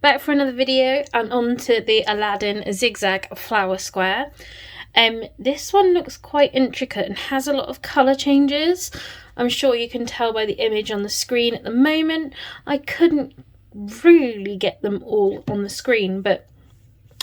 back for another video and onto the Aladdin Zigzag flower square. This one looks quite intricate and has a lot of colour changes. I'm sure you can tell by the image on the screen at the moment. I couldn't really get them all on the screen, but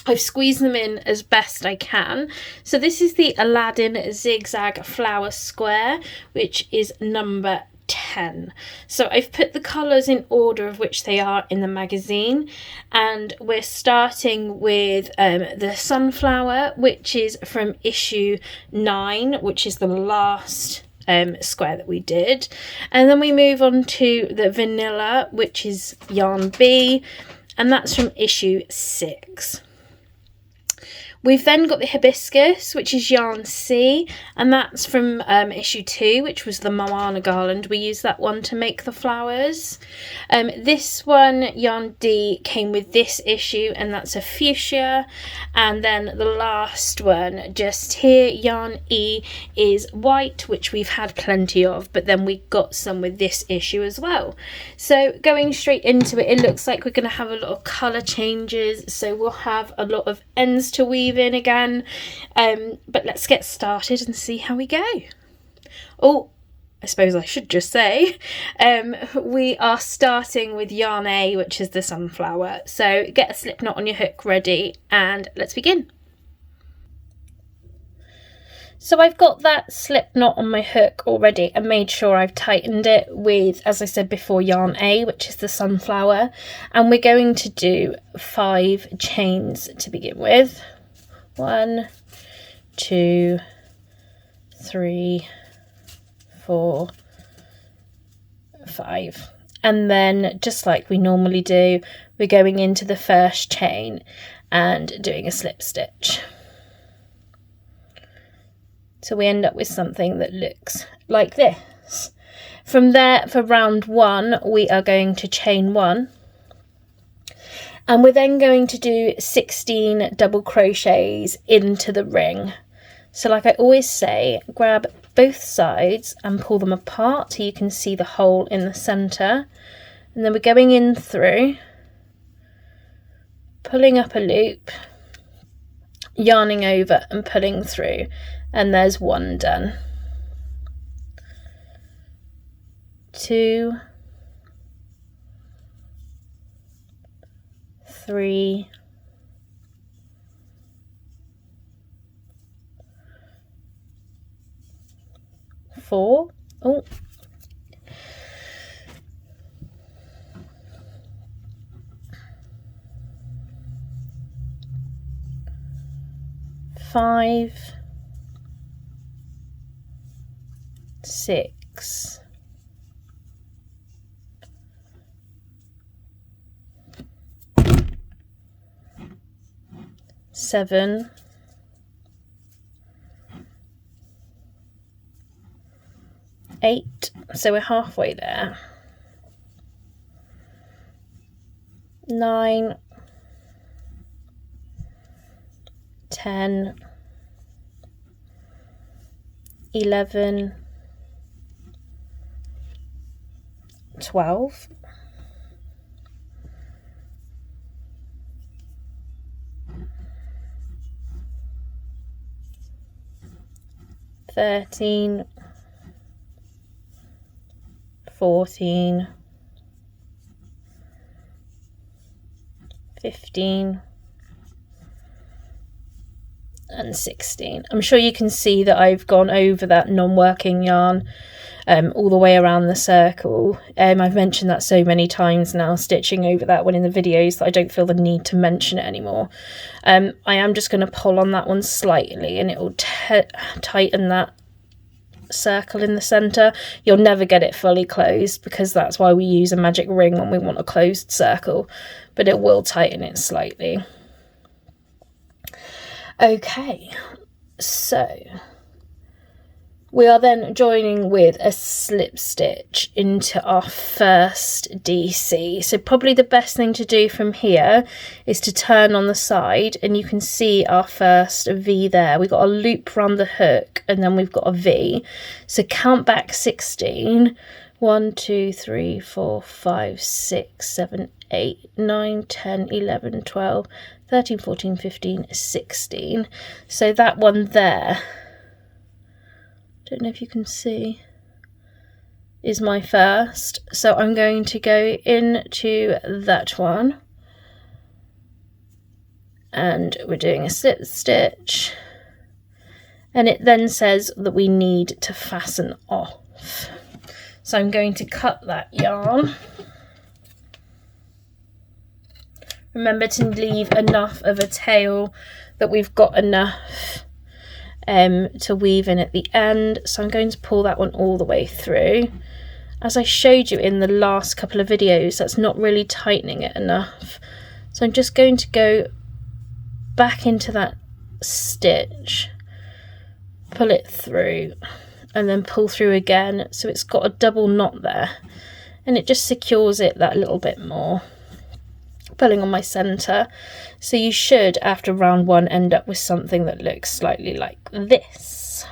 I've squeezed them in as best I can. So this is the Aladdin Zigzag flower square, which is number 10. So I've put the colours in order of which they are in the magazine, and we're starting with the sunflower, which is from issue 9, which is the last square that we did, and then we move on to the vanilla, which is yarn B, and that's from issue 6. We've then got the hibiscus, which is yarn C, and that's from issue 2, which was the Moana garland. We used that one to make the flowers. This one, yarn D, came with this issue, and that's a fuschia. And then the last one, just here, yarn E, is white, which we've had plenty of, but then we got some with this issue as well. So going straight into it, it looks like we're going to have a lot of colour changes, so we'll have a lot of ends to weave in again, but let's get started and see how we go. Oh, I suppose I should just say we are starting with yarn A, which is the sunflower, so get a slip knot on your hook ready and let's begin. So I've got that slip knot on my hook already and made sure I've tightened it with, as I said before, yarn A, which is the sunflower, and we're going to do 5 chains to begin with. 1, 2, 3, 4, 5, and then just like we normally do, we're going into the first chain and doing a slip stitch. So we end up with something that looks like this. From there, for round 1, we are going to chain 1. And we're then going to do 16 double crochets into the ring. So like I always say, grab both sides and pull them apart so you can see the hole in the centre. And then we're going in through, pulling up a loop, yarning over and pulling through. And there's 1 done. 2, 3, 4, oh, 5, 6, 7, 8, so we're halfway there. 9, 10, 11, 12, 13, 14, 15, and 16. I'm sure you can see that I've gone over that non-working yarn all the way around the circle. I've mentioned that so many times now, stitching over that one in the videos, that I don't feel the need to mention it anymore. I am just going to pull on that one slightly and it will tighten that circle in the centre. You'll never get it fully closed because that's why we use a magic ring when we want a closed circle, but it will tighten it slightly. Okay, so we are then joining with a slip stitch into our first DC. So probably the best thing to do from here is to turn on the side, and you can see our first V there. We've got a loop around the hook and then we've got a V. So count back 16. 1, 2, 3, 4, 5, 6, 7, 8, 9, 10, 11, 12, 13, 14, 15, 16. So that one there, don't know if you can see, is my first. So I'm going to go into that one, and we're doing a slip stitch, and it then says that we need to fasten off. So I'm going to cut that yarn. Remember to leave enough of a tail that we've got enough to weave in at the end. So I'm going to pull that one all the way through. As I showed you in the last couple of videos, that's not really tightening it enough. So I'm just going to go back into that stitch, pull it through, and then pull through again, so it's got a double knot there, and it just secures it that little bit more. Pulling on my center, so you should, after round one, end up with something that looks slightly like this.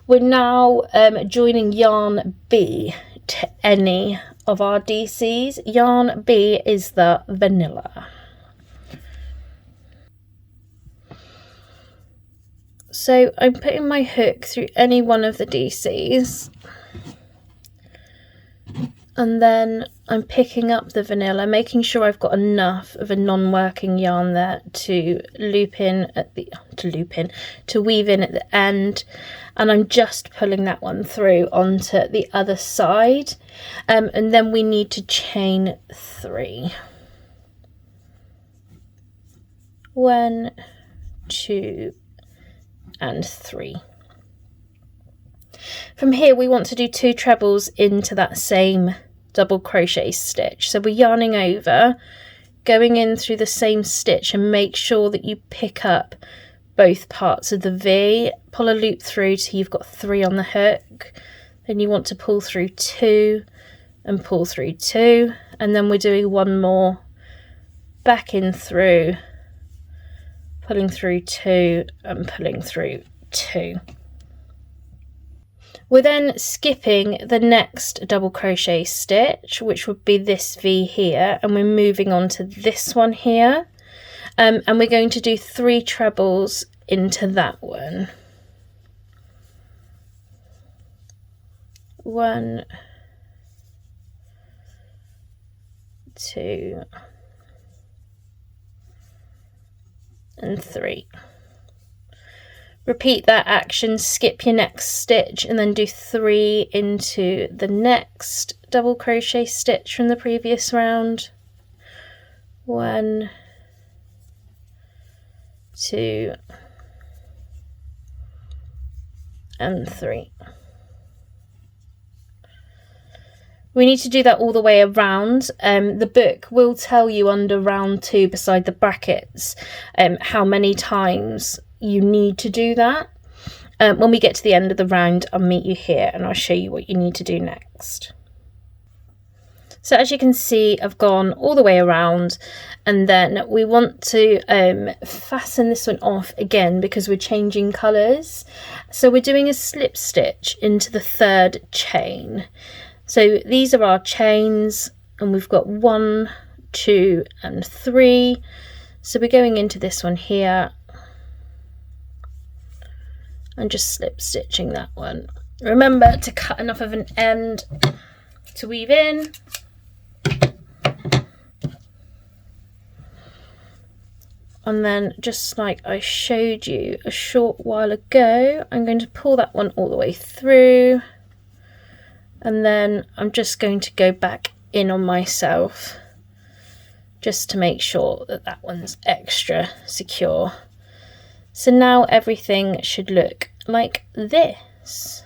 We're now joining yarn B to any of our DCs. Yarn B is the vanilla. So I'm putting my hook through any one of the DCs, and then I'm picking up the vanilla, making sure I've got enough of a non-working yarn there to loop in at the to weave in at the end, and I'm just pulling that one through onto the other side, and then we need to chain 3. 1, 2, and 3. From here we want to do 2 trebles into that same double crochet stitch. So we're yarning over, going in through the same stitch, and make sure that you pick up both parts of the V. Pull a loop through till you've got 3 on the hook. Then you want to pull through 2 and pull through 2, and then we're doing one more, back in through, pulling through 2 and pulling through 2. We're then skipping the next double crochet stitch, which would be this V here, and we're moving on to this one here, and we're going to do 3 trebles into that one. 1, 2, and 3. Repeat that action, skip your next stitch, and then do 3 into the next double crochet stitch from the previous round. 1, 2, and 3. We need to do that all the way around. The book will tell you under round 2, beside the brackets, how many times you need to do that. When we get to the end of the round, I'll meet you here and I'll show you what you need to do next. So as you can see, I've gone all the way around, and then we want to fasten this one off again because we're changing colours. So we're doing a slip stitch into the 3rd chain. So these are our chains, and we've got 1, 2, and 3. So we're going into this one here and just slip stitching that one. Remember to cut enough of an end to weave in. And then, just like I showed you a short while ago, I'm going to pull that one all the way through, and then I'm just going to go back in on myself just to make sure that that one's extra secure. So now everything should look like this.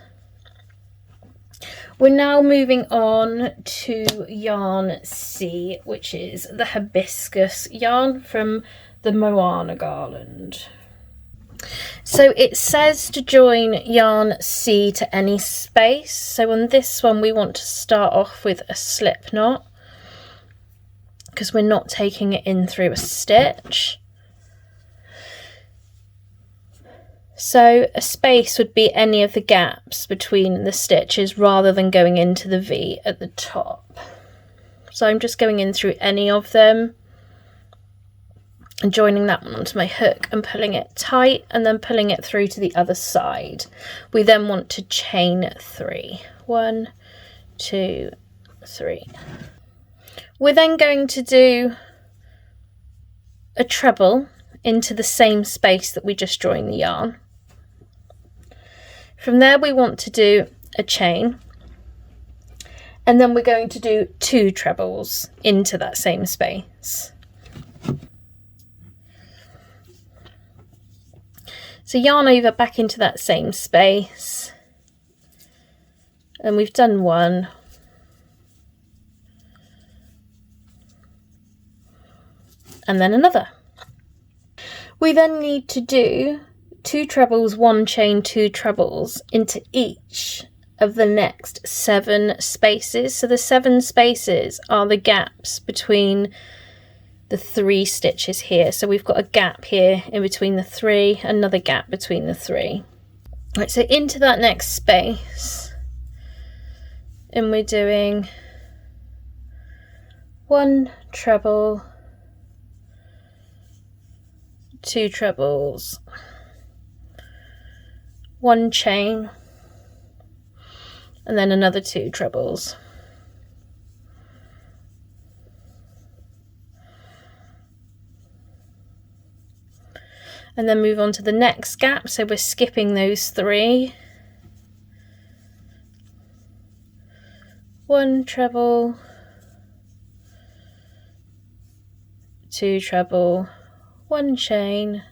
We're now moving on to yarn C, which is the hibiscus yarn from the Moana garland. So it says to join yarn C to any space. So on this one we want to start off with a slip knot because we're not taking it in through a stitch. So a space would be any of the gaps between the stitches rather than going into the V at the top. So I'm just going in through any of them and joining that one onto my hook and pulling it tight and then pulling it through to the other side. We then want to chain 3. 1, 2, 3. We're then going to do a treble into the same space that we just joined the yarn. From there we want to do a chain, and then we're going to do 2 trebles into that same space. So yarn over back into that same space, and we've done 1. And then another. We then need to do 2 trebles, 1 chain, 2 trebles into each of the next 7 spaces. So the 7 spaces are the gaps between the 3 stitches here. So we've got a gap here in between the 3, another gap between the 3. Right, so into that next space, and we're doing 1 treble, 2 trebles, 1 chain, and then another 2 trebles. And then move on to the next gap, so we're skipping those 3. 1 treble, 2 treble, 1 chain,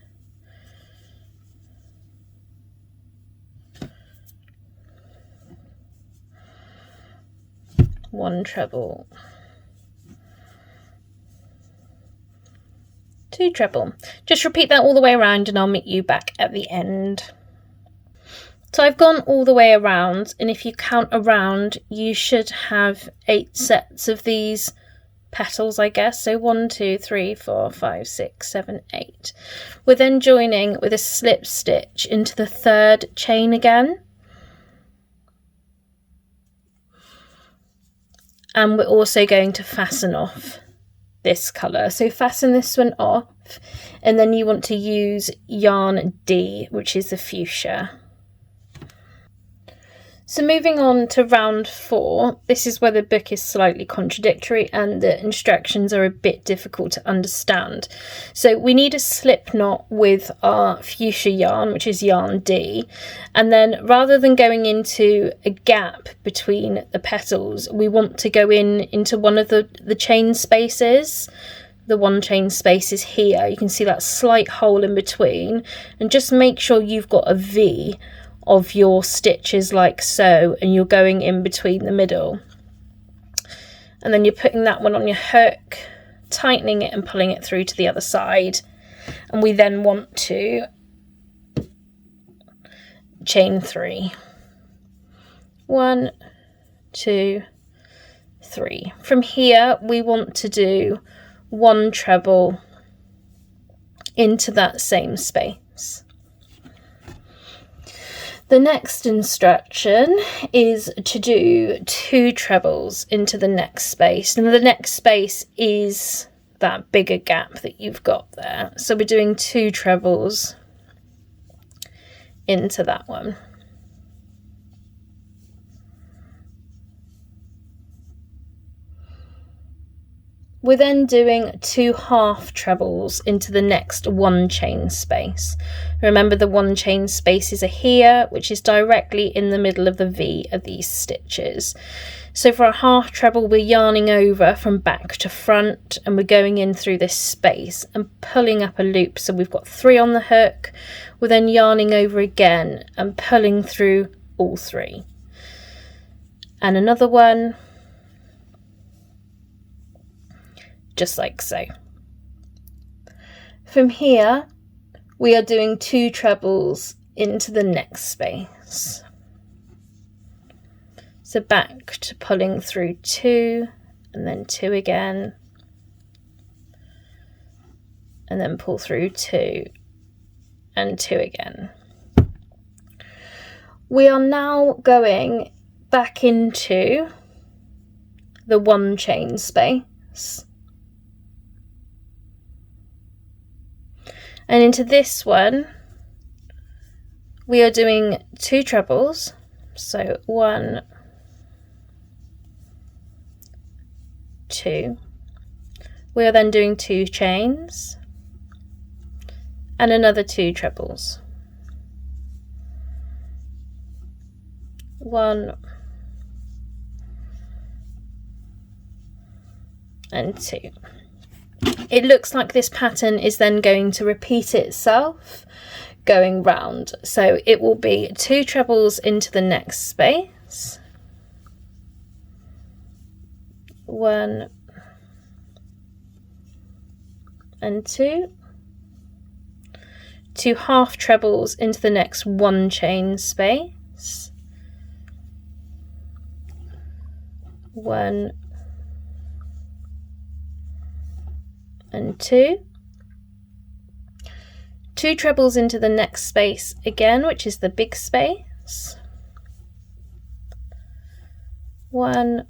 1 treble, 2 treble. Just repeat that all the way around and I'll meet you back at the end. So I've gone all the way around, and if you count around you should have 8 sets of these petals, I guess. So 1, 2, 3, 4, 5, 6, 7, 8. We're then joining with a slip stitch into the 3rd chain again. And we're also going to fasten off this colour. So fasten this one off, and then you want to use yarn D, which is the fuchsia. So moving on to round 4, this is where the book is slightly contradictory and the instructions are a bit difficult to understand. So we need a slip knot with our fuchsia yarn, which is yarn D, and then rather than going into a gap between the petals, we want to go into one of the chain spaces. The 1 chain space is here. You can see that slight hole in between, and just make sure you've got a V of your stitches like so, and you're going in between the middle, and then you're putting that one on your hook, tightening it and pulling it through to the other side. And we then want to chain 3. 1, 2, 3. From here we want to do 1 treble into that same space. The next instruction is to do 2 trebles into the next space, and the next space is that bigger gap that you've got there. So we're doing 2 trebles into that one. We're then doing 2 half trebles into the next 1 chain space. Remember, the 1 chain spaces are here, which is directly in the middle of the V of these stitches. So for a half treble, we're yarning over from back to front, and we're going in through this space and pulling up a loop. So we've got 3 on the hook. We're then yarning over again and pulling through all 3. And another one. Just like so. From here we are doing 2 trebles into the next space. So back to pulling through 2, and then 2 again, and then pull through 2 and 2 again. We are now going back into the 1 chain space. And into this one, we are doing 2 trebles. So 1, 2. We are then doing 2 chains and another 2 trebles. 1 and 2. It looks like this pattern is then going to repeat itself going round. So it will be 2 trebles into the next space. 1 and 2. 2 half trebles into the next 1 chain space. 1 and 2. 2 trebles into the next space again, which is the big space. 1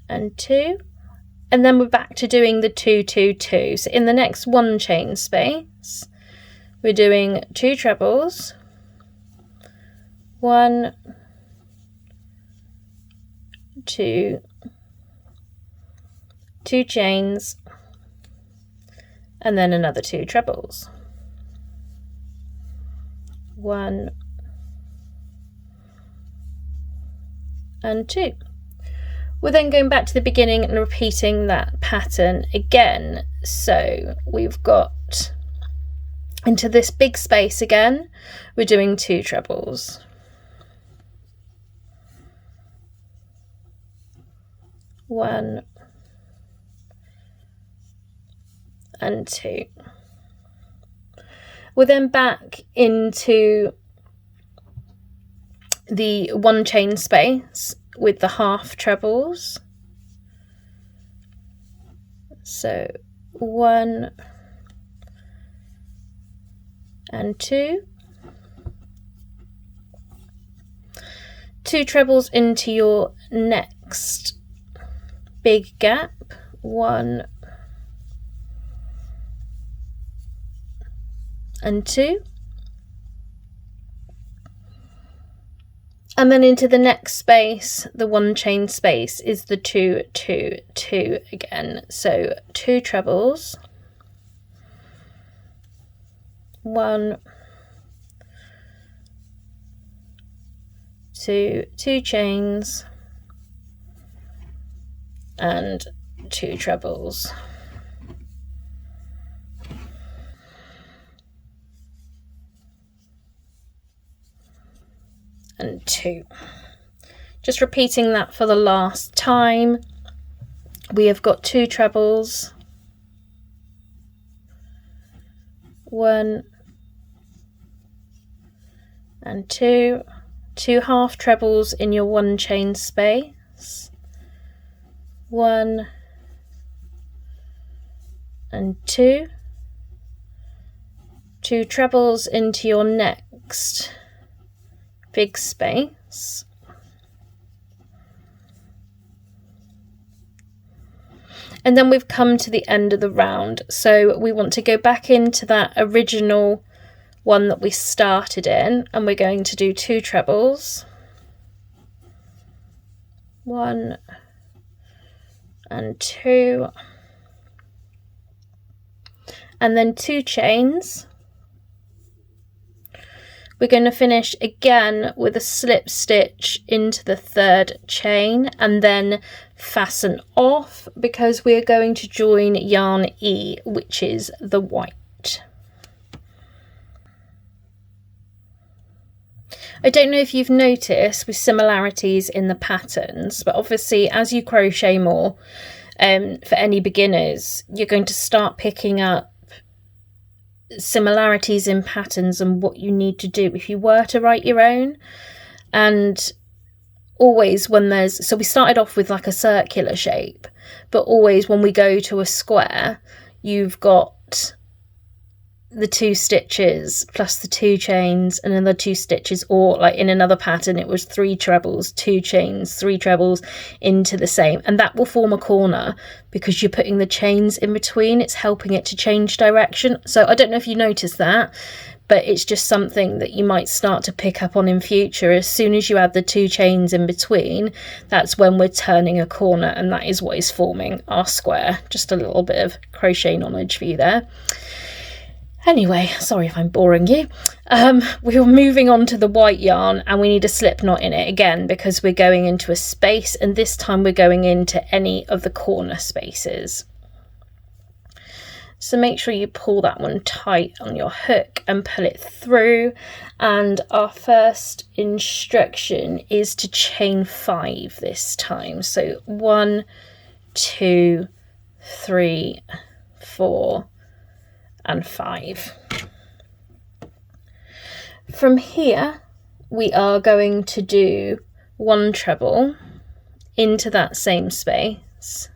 and 2. And then we're back to doing the 2, 2, 2. So in the next 1 chain space, we're doing 2 trebles, 1, 2, 2 chains, and then another 2 trebles. 1 and 2. We're then going back to the beginning and repeating that pattern again. So we've got into this big space again, we're doing 2 trebles. 1 and 2. We're then back into the 1 chain space with the half trebles. So 1 and 2. 2 trebles into your next big gap. 1 and 2. And then into the next space, the 1 chain space, is the 2, 2, 2 again. So 2 trebles, 1, 2, 2 chains, and 2 trebles. And 2. Just repeating that for the last time. We have got 2 trebles, 1 and 2, 2 half trebles in your 1 chain space, 1 and 2, 2 trebles into your next big space, and then we've come to the end of the round. So we want to go back into that original one that we started in, and we're going to do 2 trebles, 1 and 2, and then 2 chains. We're going to finish again with a slip stitch into the 3rd chain and then fasten off, because we're going to join yarn E, which is the white. I don't know if you've noticed with similarities in the patterns, but obviously as you crochet more, for any beginners, you're going to start picking up similarities in patterns and what you need to do if you were to write your own. And always when there's, so we started off with like a circular shape, but always when we go to a square, you've got the 2 stitches plus the 2 chains and another 2 stitches, or like in another pattern it was 3 trebles, 2 chains, 3 trebles into the same, and that will form a corner because you're putting the chains in between. It's helping it to change direction. So I don't know if you noticed that, but it's just something that you might start to pick up on in future. As soon as you add the 2 chains in between, that's when we're turning a corner, and that is what is forming our square. Just a little bit of crochet knowledge for you there. Anyway, sorry if I'm boring you. We're moving on to the white yarn, and we need a slip knot in it again because we're going into a space, and this time we're going into any of the corner spaces. So make sure you pull that one tight on your hook and pull it through. And our first instruction is to chain 5 this time. So 1, 2, 3, 4, and 5. From here we are going to do 1 treble into that same space,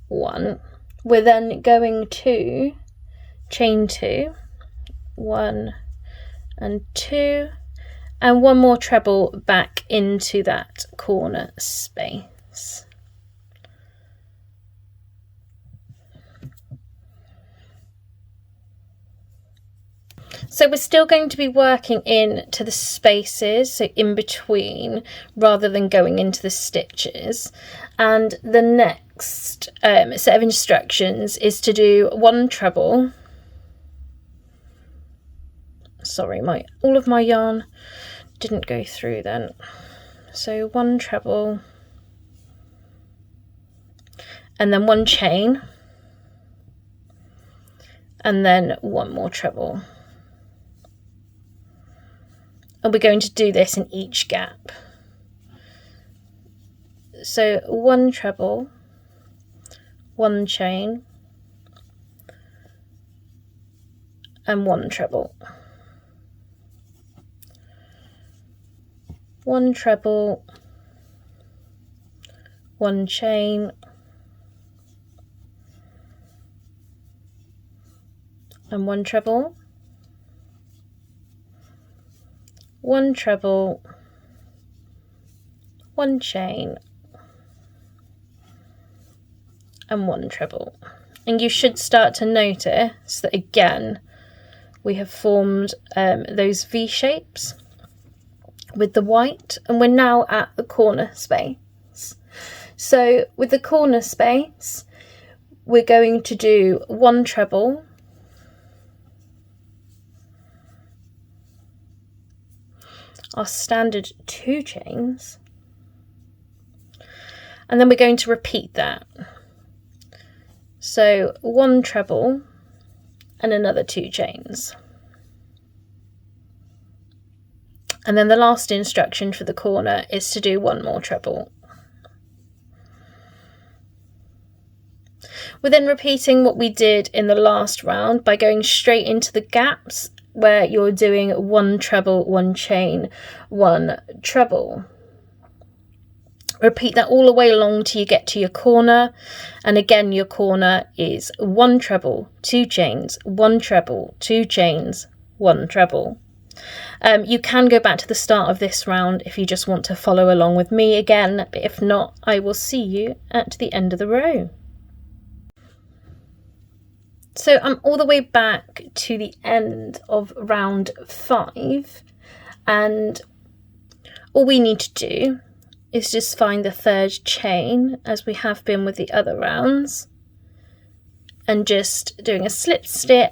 1. We're then going to chain 2, 1 and 2, and 1 more treble back into that corner space. So we're still going to be working into the spaces, so in between, rather than going into the stitches. And the next set of instructions is to do 1 treble. Sorry, all of my yarn didn't go through then. So 1 treble, and then 1 chain, and then 1 more treble. And we're going to do this in each gap. So 1 treble, 1 chain, and 1 treble. 1 treble, 1 chain, and 1 treble. 1 treble, 1 chain, and 1 treble. And you should start to notice that again we have formed those V shapes with the white, and we're now at the corner space. So with the corner space we're going to do 1 treble, our standard 2 chains, and then we're going to repeat that. So 1 treble and another 2 chains. And then the last instruction for the corner is to do 1 more treble. We're then repeating what we did in the last round by going straight into the gaps where you're doing 1 treble, 1 chain, 1 treble. Repeat that all the way along till you get to your corner, and again your corner is 1 treble, 2 chains, 1 treble, 2 chains, 1 treble. You can go back to the start of this round if you just want to follow along with me again, but if not, I will see you at the end of the row. So I'm all the way back to the end of round 5, and all we need to do is just find the 3rd chain, as we have been with the other rounds, and just doing a slip stitch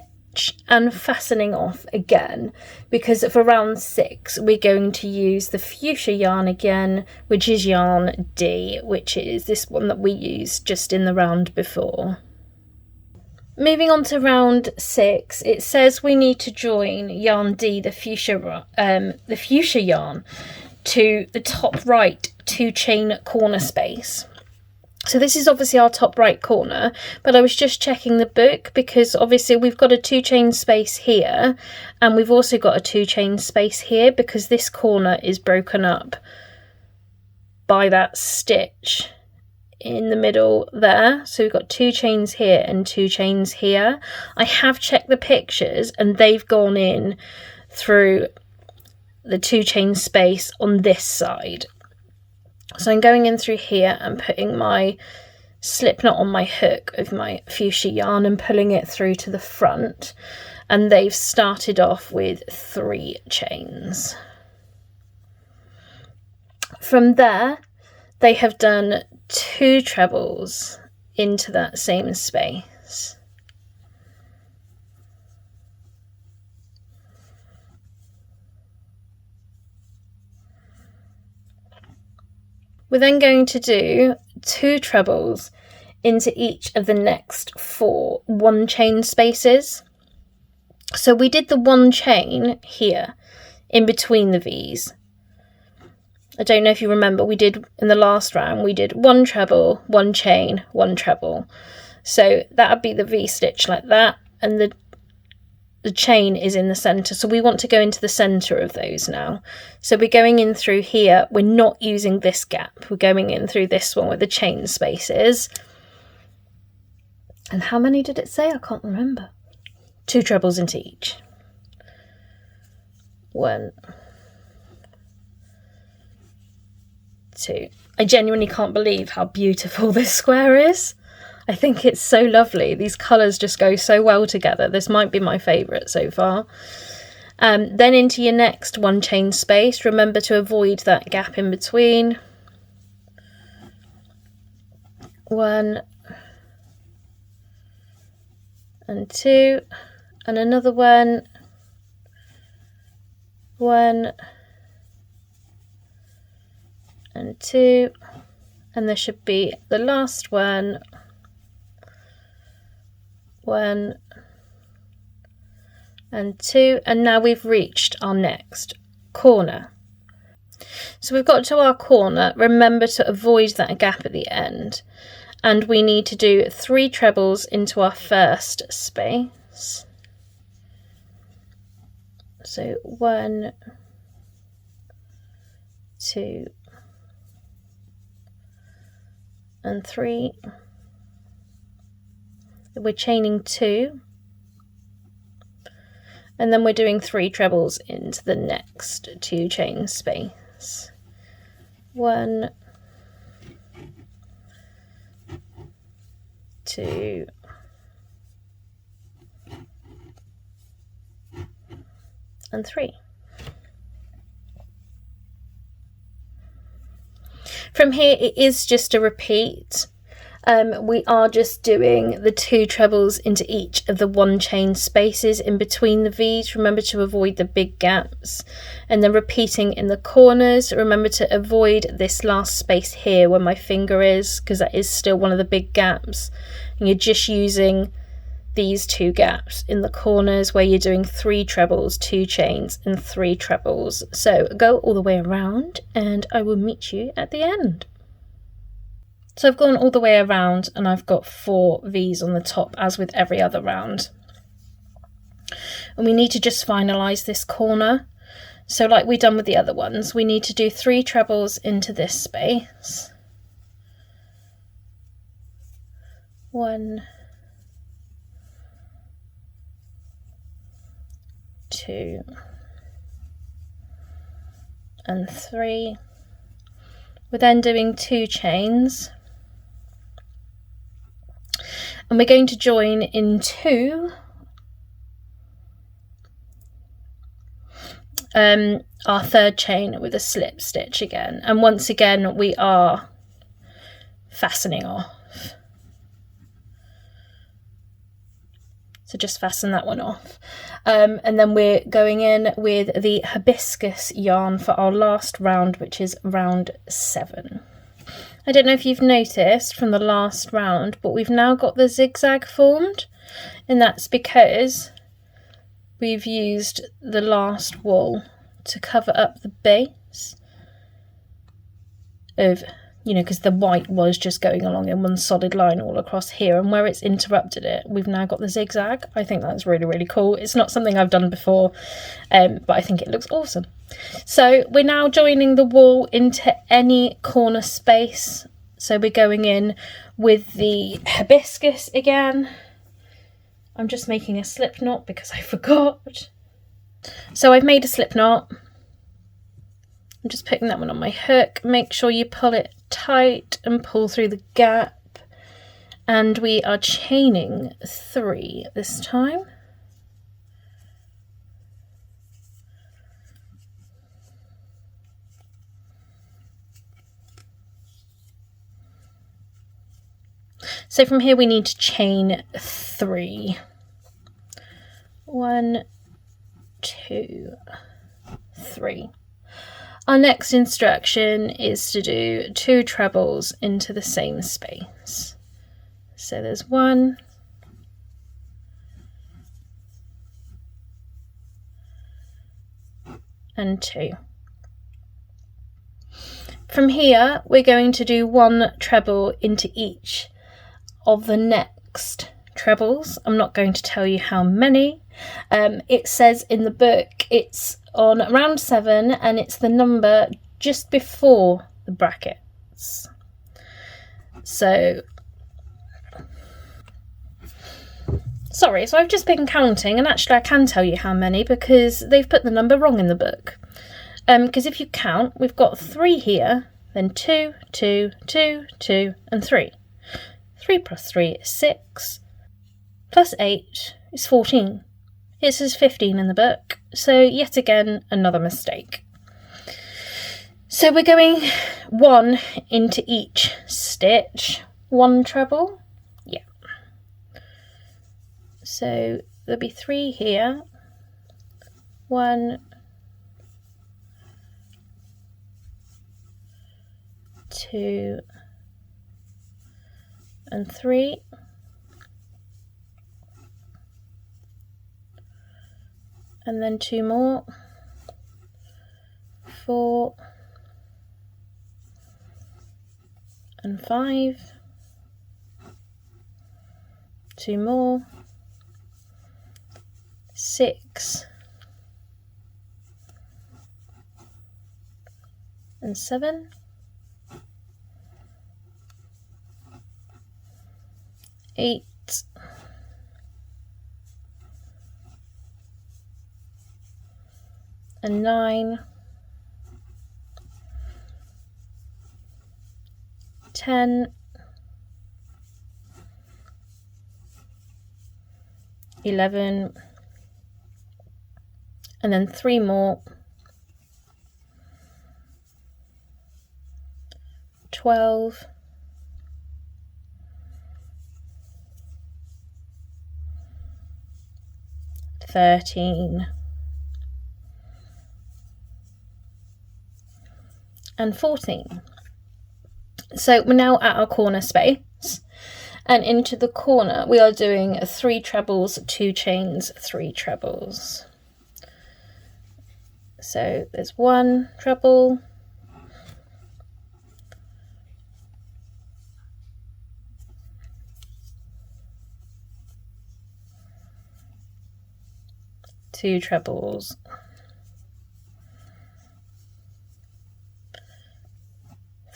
and fastening off again, because for round 6 we're going to use the fuchsia yarn again, which is yarn D, which is this one that we used just in the round before. Moving on to round 6, it says we need to join yarn D, the fuchsia yarn, to the top right 2 chain corner space. So this is obviously our top right corner, but I was just checking the book because obviously we've got a 2 chain space here, and we've also got a 2 chain space here because this corner is broken up by that stitch in the middle there. So we've got 2 chains here and 2 chains here. I have checked the pictures and they've gone in through the 2 chain space on this side. So I'm going in through here and putting my slip knot on my hook of my fuchsia yarn and pulling it through to the front, and they've started off with 3 chains. From there they have done 2 trebles into that same space. We're then going to do 2 trebles into each of the next 4 1 chain spaces. So we did the 1 chain here in between the V's. I don't know if you remember, we did in the last round, we did 1 treble, 1 chain, 1 treble. So that would be the V stitch like that, and the chain is in the centre. So we want to go into the centre of those now. So we're going in through here. We're not using this gap. We're going in through this one where the chain space is. And how many did it say? I can't remember. 2 trebles into each. 1, 2. I genuinely can't believe how beautiful this square is. I think it's so lovely. These colours just go so well together. This might be my favourite so far. Then into your next 1 chain space. Remember to avoid that gap in between. 1 and 2, and another 1, 1 and 2, and there should be the last one. 1 and 2, and now we've reached our next corner. So we've got to our corner. Remember to avoid that gap at the end, and we need to do 3 trebles into our first space. So 1, 2 and 3. We're chaining 2, and then we're doing 3 trebles into the next 2 chain space. 1, 2 and 3. From here it is just a repeat. We are just doing the 2 trebles into each of the 1 chain spaces in between the V's. Remember to avoid the big gaps, and then repeating in the corners. Remember to avoid this last space here where my finger is, because that is still one of the big gaps, and you're just using these 2 gaps in the corners where you're doing 3 trebles, 2 chains and 3 trebles. So go all the way around and I will meet you at the end. So I've gone all the way around and I've got 4 V's on the top, as with every other round. And we need to just finalise this corner. So like we've done with the other ones, we need to do 3 trebles into this space. 1, 2 and 3. We're then doing 2 chains. And we're going to join into our 3rd chain with a slip stitch again. And once again, we are fastening off. So just fasten that one off. And then we're going in with the hibiscus yarn for our last round, which is round 7. I don't know if you've noticed from the last round, but we've now got the zigzag formed, and that's because we've used the last wool to cover up the base of, you know, because the white was just going along in one solid line all across here, and where it's interrupted it, we've now got the zigzag. I think that's really, really cool. It's not something I've done before, but I think it looks awesome. So we're now joining the wool into any corner space. So we're going in with the hibiscus again. I'm just making a slip knot because I forgot. So I've made a slip knot. I'm just putting that one on my hook. Make sure you pull it tight and pull through the gap. And we are chaining 3 this time. So from here we need to chain 3. 1, 2, 3. Our next instruction is to do 2 trebles into the same space. So there's 1, and 2. From here we're going to do 1 treble into each of the next trebles. I'm not going to tell you how many. It says in the book it's on round 7 and it's the number just before the brackets. So I've just been counting, and actually I can tell you how many because they've put the number wrong in the book. Because if you count, we've got 3 here, then 2, 2, 2, 2 and 3. 3 plus 3 is 6, plus 8 is 14. It says 15 in the book, so yet again another mistake. So we're going 1 into each stitch, 1 treble, yeah. So there'll be 3 here, 1, 2, and 3, and then 2 more, 4, and 5, 2 more, 6, and 7, 8, and 9, 10, 11, and then 3 more, 12, 13, and 14. So we're now at our corner space, and into the corner we are doing 3 trebles, 2 chains, 3 trebles. So there's 1 treble, 2 trebles,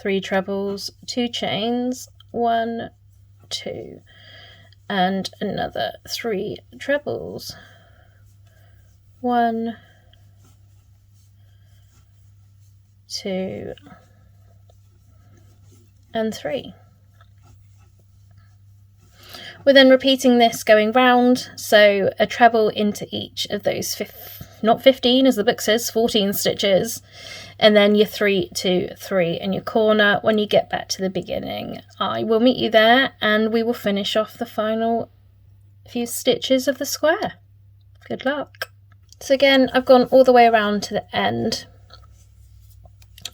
3 trebles, 2 chains, 1, 2, and another 3 trebles, 1, 2, and 3. We're then repeating this going round, so a treble into each of those, not 15 as the book says, 14 stitches, and then your 3, 2, 3 in your corner. When you get back to the beginning, I will meet you there and we will finish off the final few stitches of the square. Good luck. So again, I've gone all the way around to the end.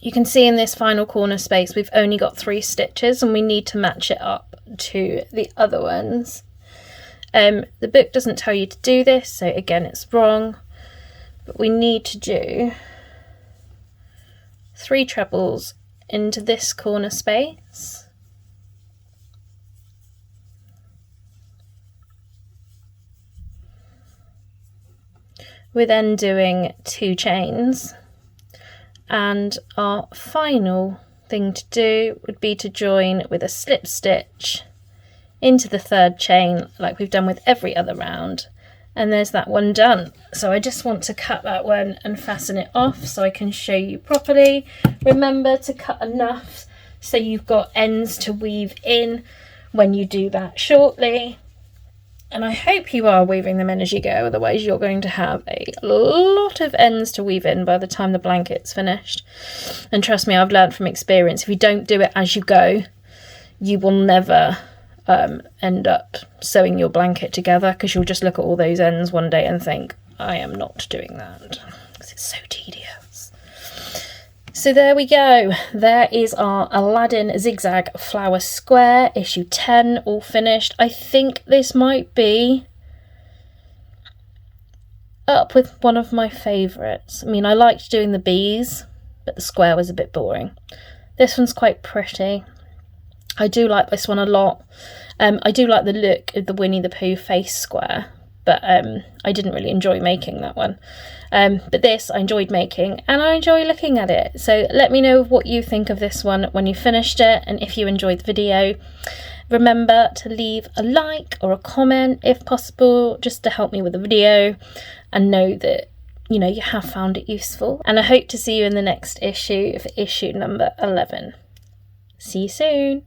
You can see in this final corner space we've only got 3 stitches and we need to match it up to the other ones. The book doesn't tell you to do this, so again it's wrong, but we need to do 3 trebles into this corner space, we're then doing 2 chains, and our final thing to do would be to join with a slip stitch into the third chain like we've done with every other round, and there's that one done. So I just want to cut that one and fasten it off so I can show you properly. Remember to cut enough so you've got ends to weave in when you do that shortly. And I hope you are weaving them in as you go, otherwise you're going to have a lot of ends to weave in by the time the blanket's finished. And trust me, I've learned from experience, if you don't do it as you go, you will never end up sewing your blanket together, because you'll just look at all those ends one day and think, I am not doing that, because it's so tedious. So there we go. There is our Aladdin Zigzag Flower Square, issue 10, all finished. I think this might be up with one of my favourites. I mean, I liked doing the bees, but the square was a bit boring. This one's quite pretty. I do like this one a lot. I do like the look of the Winnie the Pooh face square, but I didn't really enjoy making that one. But this I enjoyed making, and I enjoy looking at it. So let me know what you think of this one when you finished it, and if you enjoyed the video. Remember to leave a like or a comment if possible, just to help me with the video and know that you have found it useful. And I hope to see you in the next issue for issue number 11. See you soon.